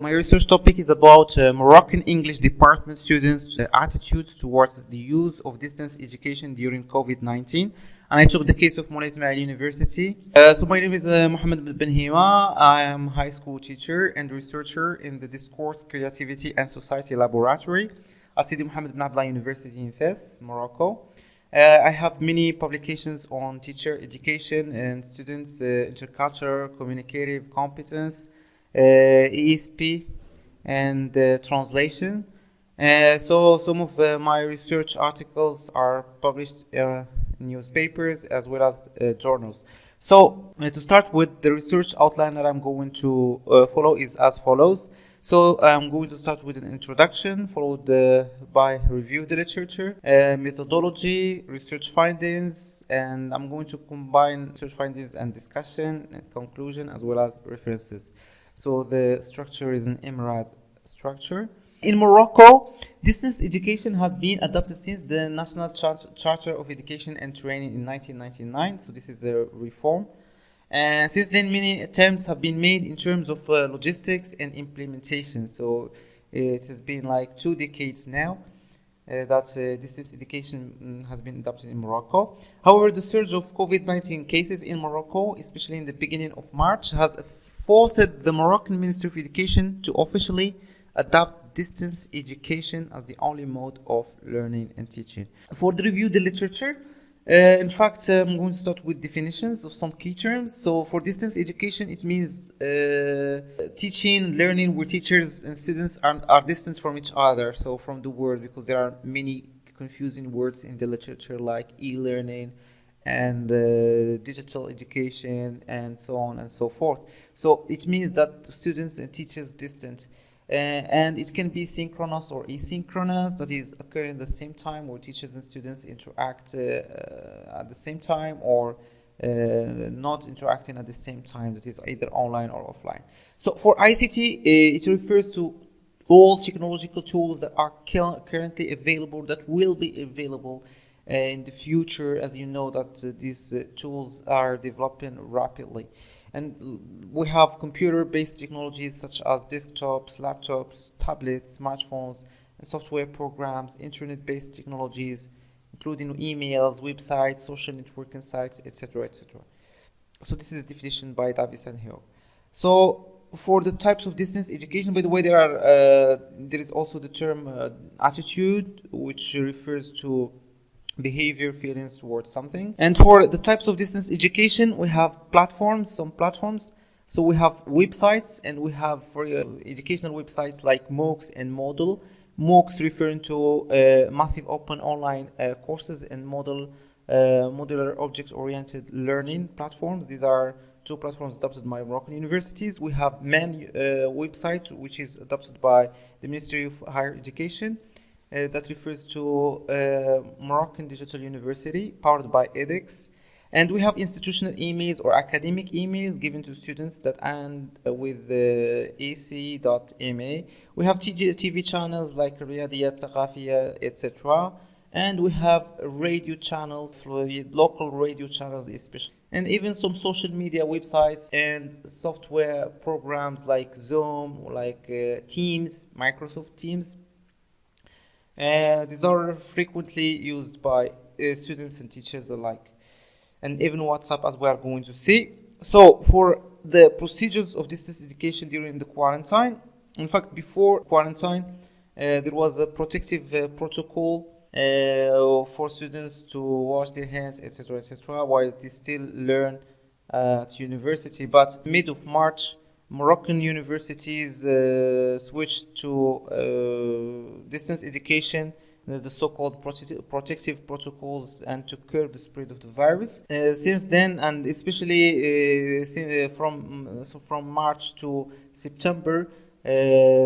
My research topic is about Moroccan English department students' attitudes towards the use of distance education during COVID-19. And I took the case of Moulay Ismail University. So my name is Mohammed Ben Hima. I am a high school teacher and researcher in the Discourse, Creativity and Society Laboratory at Sidi Mohammed Ben Abdallah University in Fez, Morocco. I have many publications on teacher education and students' intercultural communicative competence, ESP, and translation. So some of my research articles are published in newspapers as well as journals. So to start with, the research outline that I'm going to follow is as follows. So I'm going to start with an introduction, followed by review of the literature, methodology, research findings, and I'm going to combine research findings and discussion and conclusion as well as references. So the structure is an EMRAD structure. In Morocco, distance education has been adopted since the National Charter of Education and Training in 1999. So this is a reform. And since then, many attempts have been made in terms of logistics and implementation. So it has been like 2 decades now that distance education has been adopted in Morocco. However, the surge of COVID-19 cases in Morocco, especially in the beginning of March, has forced the Moroccan Ministry of Education to officially adopt distance education as the only mode of learning and teaching. For the review of the literature, in fact, I'm going to start with definitions of some key terms. So for distance education, it means teaching, learning where teachers and students are distant from each other, so from the world, because there are many confusing words in the literature like e-learning and digital education and so on and so forth. So it means that students and teachers distant. And it can be synchronous or asynchronous, that is occurring at the same time, where teachers and students interact at the same time, or not interacting at the same time, that is either online or offline. So for ICT, it refers to all technological tools that are currently available, that will be available in the future, as you know that these tools are developing rapidly. And we have computer-based technologies such as desktops, laptops, tablets, smartphones, and software programs, internet-based technologies, including emails, websites, social networking sites, etc., etc. So this is a definition by Davis and Hill. So for the types of distance education, by the way, there is also the term attitude, which refers to behavior, feelings towards something. And for the types of distance education, we have some platforms. So we have websites, and we have for educational websites like MOOCs and Moodle. MOOCs referring to massive open online courses, and modular object-oriented learning platforms. These are 2 platforms adopted by Moroccan universities. We have MEN website, which is adopted by the Ministry of Higher Education. That refers to Moroccan Digital University, powered by edX. And we have institutional emails or academic emails given to students that end with ac.ma. We have TV channels like Riyadiyat, Thaqafiyya, etc. And we have radio channels, local radio channels especially. And even some social media websites and software programs like Zoom, like Teams, Microsoft Teams. These are frequently used by students and teachers alike, and even WhatsApp, as we are going to see. So for the procedures of distance education during the quarantine, in fact, before quarantine, there was a protective protocol for students to wash their hands, etc., etc., while they still learn at university. But mid of March, Moroccan universities switched to distance education, the so-called protective protocols, and to curb the spread of the virus. Since then, and especially from March to September,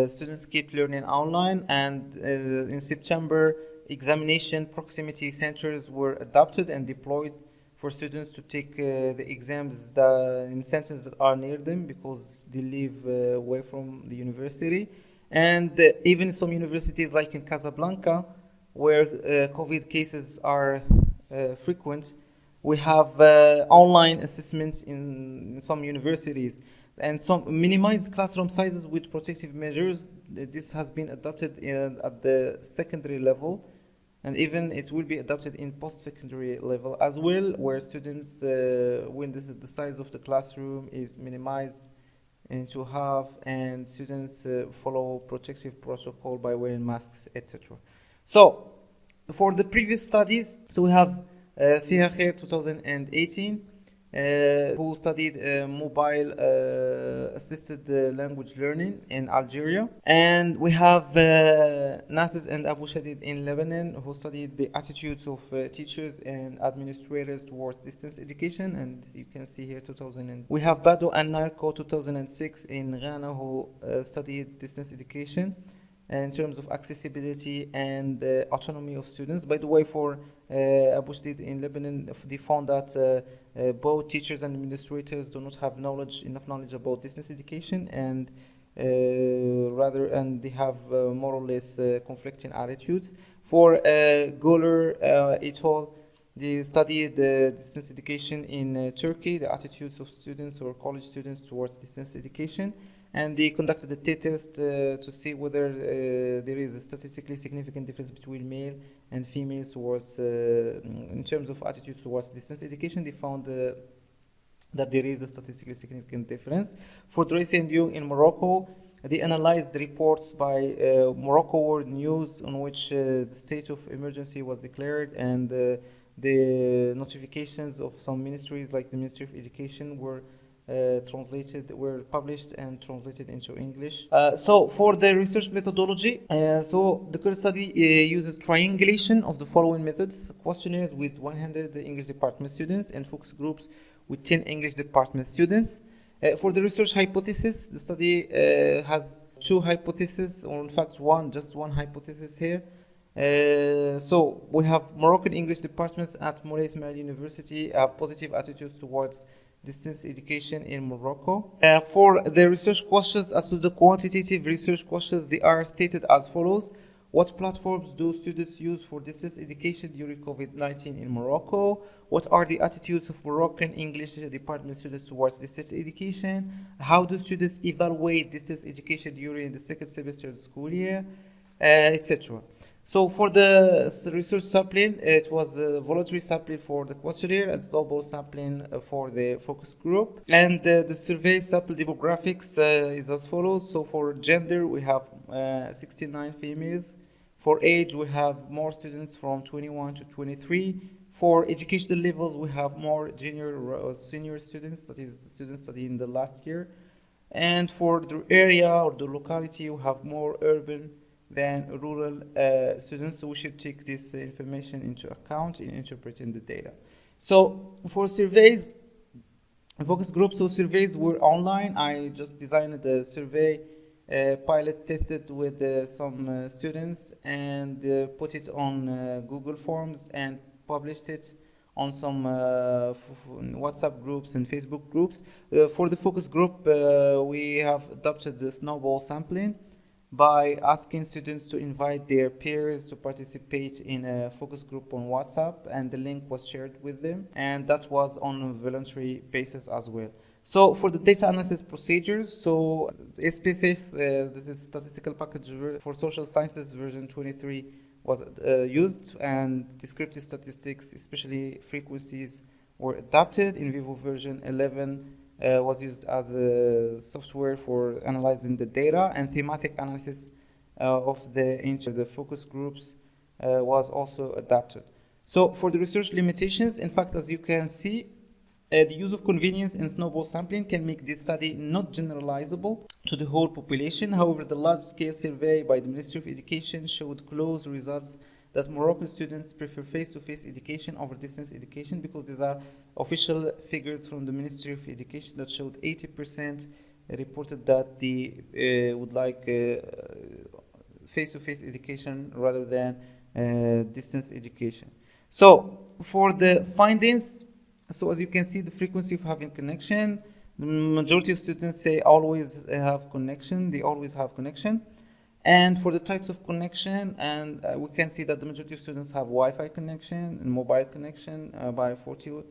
students keep learning online, and in September, examination proximity centers were adopted and deployed for students to take the exams in centers that are near them, because they live away from the university. And even some universities like in Casablanca, where COVID cases are frequent, we have online assessments in some universities. and some minimize classroom sizes with protective measures. This has been adopted at the secondary level, and even it will be adopted in post-secondary level as well, where students, when the size of the classroom is minimized into half, and students follow protective protocol by wearing masks, etc. So, for the previous studies, so we have Fiha Khair 2018, who studied mobile assisted language learning in Algeria. And we have Nasis and Abu Shadid in Lebanon, who studied the attitudes of teachers and administrators towards distance education. And you can see here 2000. We have Bado and Narko 2006 in Ghana, who studied distance education in terms of accessibility and autonomy of students. By the way, for Abu Shadid in Lebanon, they found that both teachers and administrators do not have enough knowledge about distance education, and they have more or less conflicting attitudes. For Goller et al., they studied distance education in Turkey, the attitudes of students or college students towards distance education. And they conducted a t-test to see whether there is a statistically significant difference between male and females towards, in terms of attitudes towards distance education. They found that there is a statistically significant difference. For Dracy and Young in Morocco, they analyzed the reports by Morocco World News on which the state of emergency was declared, and the notifications of some ministries like the Ministry of Education were published and translated into English. So for the research methodology, so the current study uses triangulation of the following methods: questionnaires with 100 English department students and focus groups with 10 English department students. For the research hypothesis, the study has two hypotheses, or in fact just one hypothesis here. So we have Moroccan English departments at Moulay Ismail University have positive attitudes towards distance education in Morocco. For the research questions, as to the quantitative research questions, they are stated as follows: what platforms do students use for distance education during COVID-19 in Morocco? What are the attitudes of Moroccan English department students towards distance education? How do students evaluate distance education during the second semester of the school year, etc. So for the research sampling, it was a voluntary sampling for the questionnaire and snowball sampling for the focus group. And the survey sample demographics is as follows. So for gender, we have 69 females. For age, we have more students from 21 to 23. For educational levels, we have more junior or senior students, that is, students studying the last year. And for the area or the locality, we have more urban than rural students. So we should take this information into account in interpreting the data. So for surveys, focus groups, so surveys were online. I just designed the survey pilot, tested with some students, and put it on Google Forms and published it on some WhatsApp groups and Facebook groups. For the focus group, we have adopted the snowball sampling by asking students to invite their peers to participate in a focus group on WhatsApp, and the link was shared with them, and that was on a voluntary basis as well. So for the data analysis procedures, so SPSS, this is statistical package for social sciences version 23 was used, and descriptive statistics, especially frequencies, were adapted. In Vivo version 11 was used as a software for analyzing the data, and thematic analysis of the focus groups was also adapted. So for the research limitations, in fact, as you can see, the use of convenience in snowball sampling can make this study not generalizable to the whole population. However, the large-scale survey by the Ministry of Education showed close results that Moroccan students prefer face-to-face education over distance education, because these are official figures from the Ministry of Education that showed 80% reported that they would like face-to-face education rather than distance education. So for the findings, so as you can see, the frequency of having connection, the majority of students say always have connection, they always have connection. And for the types of connection, and we can see that the majority of students have Wi-Fi connection and mobile connection by 40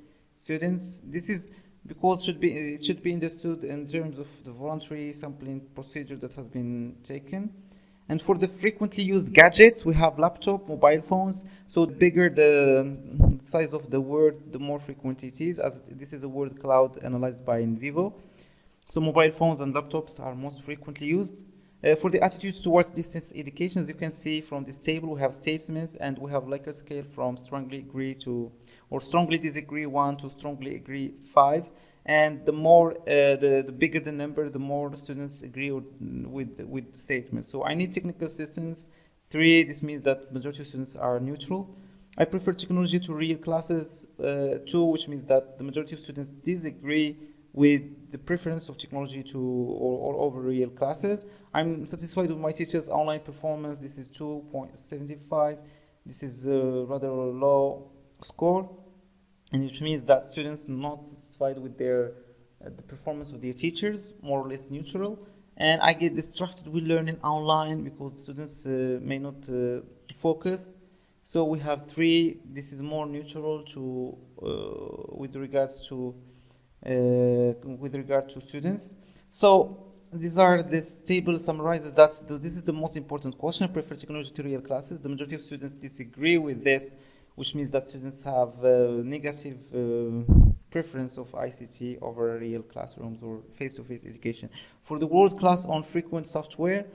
students. This is because it should be understood in terms of the voluntary sampling procedure that has been taken. And for the frequently used gadgets, we have laptop, mobile phones. So the bigger the size of the word, the more frequent it is, as this is a word cloud analyzed by NVivo. So mobile phones and laptops are most frequently used. For the attitudes towards distance education, as you can see from this table, we have statements and we have Likert scale from strongly agree to, or strongly disagree 1 to strongly agree 5. And the more, the bigger the number, the more students agree with the statement. So I need technical assistance 3. This means that majority of students are neutral. I prefer technology to real classes 2, which means that the majority of students disagree with the preference of technology to or over real classes. I'm satisfied with my teacher's online performance. This is 2.75. This is a rather low score, and which means that students are not satisfied with their the performance of their teachers, more or less neutral. And I get distracted with learning online because students may not focus. So we have 3. This is more neutral to with regards to students. So these are this table summarizes that this is the most important question. Prefer technology to real classes. The majority of students disagree with this, which means that students have negative preference of ICT over real classrooms or face-to-face education. For the world class on frequent software,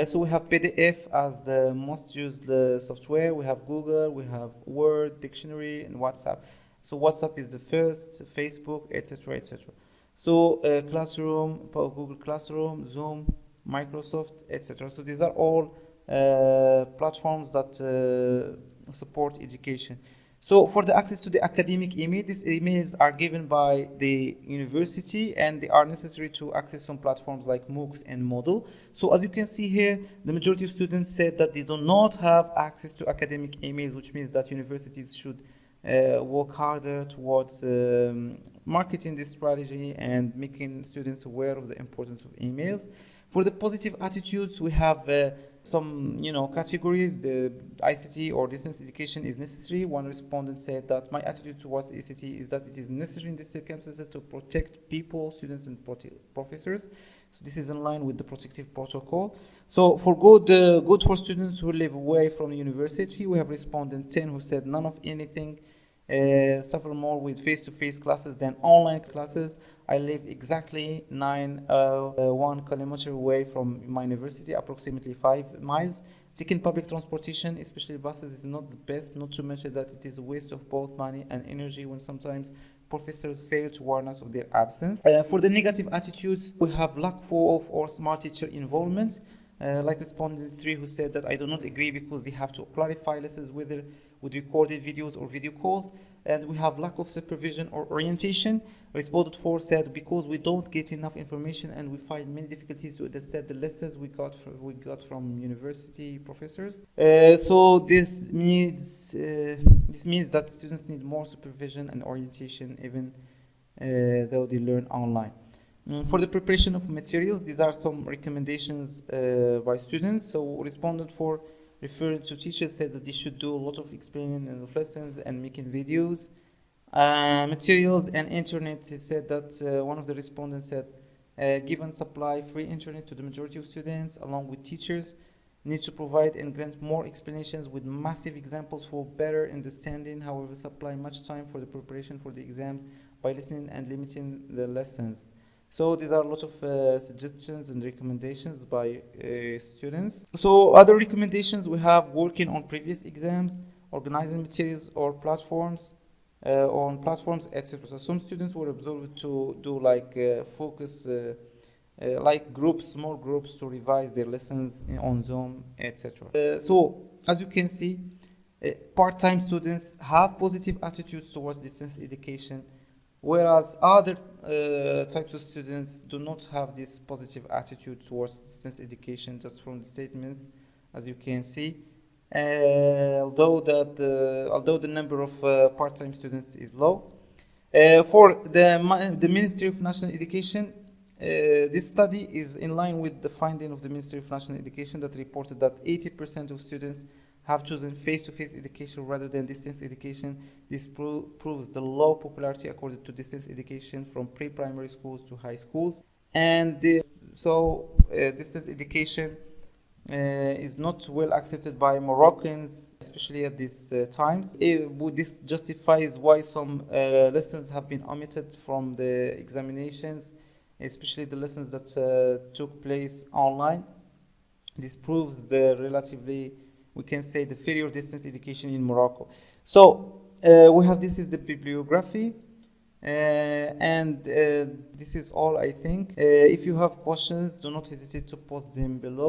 so we have PDF as the most used software. We have Google, we have Word, Dictionary, and WhatsApp. So WhatsApp is the first, Facebook, etc., etc. So Classroom, Google Classroom, Zoom, Microsoft, etc. So these are all platforms that support education. So for the access to the academic email, these emails are given by the university and they are necessary to access some platforms like MOOCs and Moodle. So as you can see here, the majority of students said that they do not have access to academic emails, which means that universities should work harder towards marketing this strategy and making students aware of the importance of emails. For the positive attitudes, we have some categories. The ICT or distance education is necessary. One respondent said that my attitude towards ICT is that it is necessary in this circumstances to protect people, students, and professors. So this is in line with the protective protocol. So for good for students who live away from the university, we have respondent 10 who said none of anything suffer more with face-to-face classes than online classes. I live exactly 1 kilometer away from my university, approximately 5 miles. Taking public transportation, especially buses, is not the best, not to mention that it is a waste of both money and energy when sometimes professors fail to warn us of their absence. For the negative attitudes, we have lack of or smart teacher involvement. Like respondent 3 who said that I do not agree because they have to clarify lessons whether with recorded videos or video calls, and we have lack of supervision or orientation. Respondent 4 said because we don't get enough information and we find many difficulties to understand the lessons we got from university professors. So this means that students need more supervision and orientation even though they learn online. For the preparation of materials, these are some recommendations by students. So respondent 4 referring to teachers said that they should do a lot of explaining of lessons and making videos. Materials and internet, he said that one of the respondents said give and supply free internet to the majority of students along with teachers. Need to provide and grant more explanations with massive examples for better understanding. However, supply much time for the preparation for the exams by listening and limiting the lessons. So these are a lot of suggestions and recommendations by students. So other recommendations we have working on previous exams, organizing materials or platforms, on platforms, etc. So some students were observed to do like focus, like groups, small groups to revise their lessons on Zoom, etc. So as you can see, part-time students have positive attitudes towards distance education, whereas other types of students do not have this positive attitude towards distance education, just from the statements, as you can see. Although the number of part-time students is low. For the Ministry of National Education, this study is in line with the finding of the Ministry of National Education that reported that 80% of students have chosen face-to-face education rather than distance education. This proves the low popularity according to distance education from pre-primary schools to high schools. And distance education is not well accepted by Moroccans, especially at these times. This justifies why some lessons have been omitted from the examinations, especially the lessons that took place online. This proves the relatively, we can say, the failure of distance education in Morocco. So we have, this is the bibliography. And this is all, I think. If you have questions, do not hesitate to post them below.